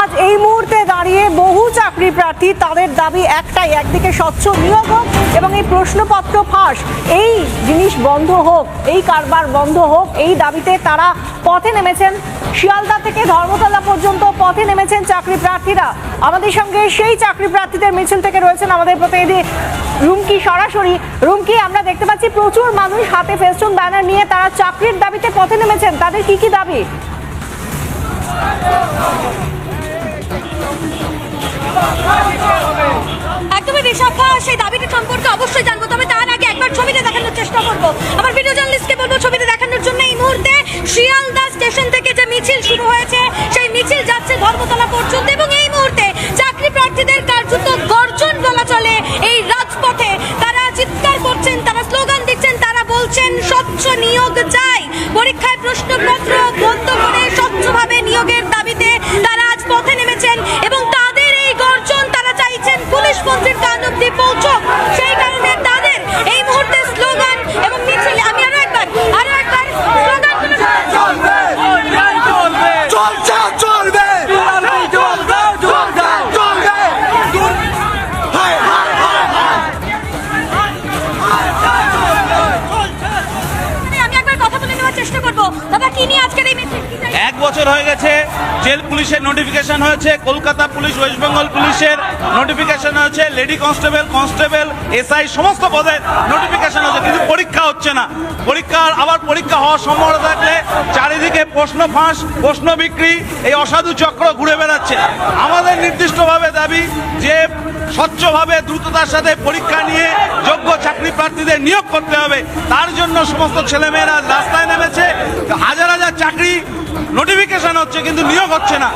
আজ এই মুহূর্তে দাঁড়িয়ে বহু চাকরি প্রার্থী তাদের দাবি একটাই, একদিকে স্বচ্ছ নিয়োগ হোক এবং এই প্রশ্নপত্র ফাঁস এই জিনিস বন্ধ হোক, এই কারবার বন্ধ হোক। এই দাবিতে তারা পথে নেমেছেন। শিয়ালদা থেকে ধর্মতলা পর্যন্ত পথে নেমেছেন চাকরি প্রার্থীরা। আমাদের সঙ্গে সেই চাকরি প্রার্থীদের মিছিল থেকে রয়েছেন আমাদের প্রতিনিধি রুমকি সরাসরি। রুমকি, আমরা দেখতে পাচ্ছি প্রচুর মানুষ হাতে ফেস্টুন ব্যানার নিয়ে তারা চাকরির দাবিতে পথে নেমেছেন। তাদের কি কি দাবি? একদমই ঋষভা, সেই দাবিটি সম্পর্কে অবশ্যই জানবো, তবে তার আগে একবার ছবিতে দেখানোর চেষ্টা করবো। আমার ভিডিও জার্নালিস্টকে বলবো ছবিতে দেখানোর জন্য। এই মুহূর্তে শিয়ালদা স্টেশন থেকে যে মিছিল শুরু হয়েছে সেই মিছিল যাচ্ছে ধর্মতলা পর্যন্ত এবং এই মুহূর্তে চাকরি প্রার্থীদের কার্যত গর্জন বলা চলে এই রাজপথে। তারা চিৎকার করছেন, তারা স্লোগান দিচ্ছেন, তারা বলছেন স্বচ্ছ নিয়োগ চাই। পরীক্ষায় প্রশ্নপত্র বন্ধ করে স্বচ্ছভাবে নিয়োগের দাবিতে তারা আজ পথে নেমেছেন এবং তাদের এই গর্জন তারা চাইছেন পুলিশ মন্ত্রীর কান অব্দি পৌঁছক। সেই কারণে তাদের এই মুহূর্তে স্লোগান এবং মিছিল। আমি আরো একবার স্লোগান চেষ্টা করবো। দাদা, কি নিয়ে আজকের এই মিছিল? 1 বছর হয়ে গেছে জেল পুলিশের নোটিফিকেশন হয়েছে, কলকাতা পুলিশ, ওয়েস্ট বেঙ্গল পুলিশের নোটিফিকেশন হয়েছে, লেডি কনস্টেবল, এসআই সমস্ত পদের নোটিফিকেশন হয়েছে, কিন্তু পরীক্ষা হচ্ছে না। পরীক্ষা হওয়ার সম্ভাবনা থাকলে চারিদিকে প্রশ্ন ফাঁস, প্রশ্ন বিক্রি, এই অসাধু চক্র ঘুরে বেড়াচ্ছে। আমাদের নির্দিষ্টভাবে দাবি যে স্বচ্ছভাবে দ্রুততার সাথে পরীক্ষা নিয়ে যোগ্য চাকরি প্রার্থীদের নিয়োগ করতে হবে। তার জন্য সমস্ত ছেলেমেয়েরা রাস্তায় নেমেছে। হাজার হাজার চাকরি নোটিফিকেশন হচ্ছে কিন্তু নিয়োগ হচ্ছে না।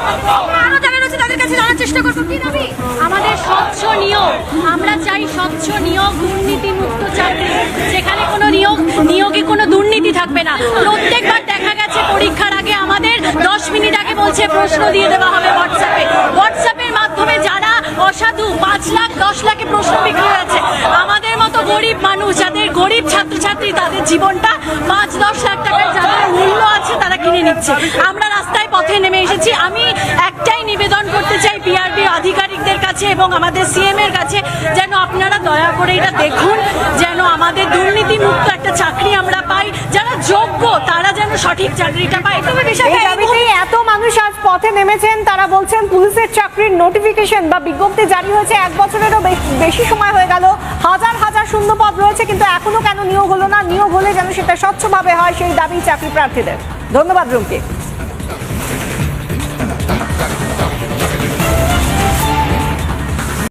আমাদের স্বচ্ছ নিয়োগ, আমরা চাই স্বচ্ছ নিয়োগ, দুর্নীতিমুক্ত চাকরি, যেখানে কোনো নিয়োগে কোনো দুর্নীতি থাকবে না। প্রত্যেকবার দেখা গেছে পরীক্ষার আগে আমাদের 10 মিনিট আগে বলছে প্রশ্ন দিয়ে দেওয়া হবে হোয়াটসঅ্যাপের মাধ্যমে। যারা অসাধু 5 লাখ 10 লাখে প্রশ্ন বিক্রি হয়েছে, আমাদের মতো গরিব মানুষ, যাদের গরিব ছাত্রছাত্রী, তাদের জীবনটা 5-10 লাখ টাকার যাদের মূল্য আছে তারা কিনে নিচ্ছে। আমরা রাস্তায় পথে নেমে এসেছি। আমি একটাই নিবেদন করতে চাই পিআরবি আধিকারিকদের কাছে এবং আমাদের সিএম এর কাছে, যেন আপনারা দয়া করে এটা দেখুন, যেন আমাদের দুর্নীতিমুক্ত একটা চাকরি আমরা পাই। যারা যোগ্য তারা যেন সঠিক চাকরিটা পায়। এত মানুষ আজ পথে নেমেছেন, তারা বলছেন পুলিশের চাকরির নোটিফিকেশন বা বিজ্ঞপ্তি জারি হয়েছে 1 বছরেরও বেশি সময় হয়ে গেল। হাজার হাজার শূন্য পদ রয়েছে, কিন্তু এখনো কেন নিয়োগ হলো না? নিয়োগ হলে যেন সেটা স্বচ্ছভাবে হয়, সেই দাবি চাকরি প্রার্থীদের। ধন্যবাদ রুমকি।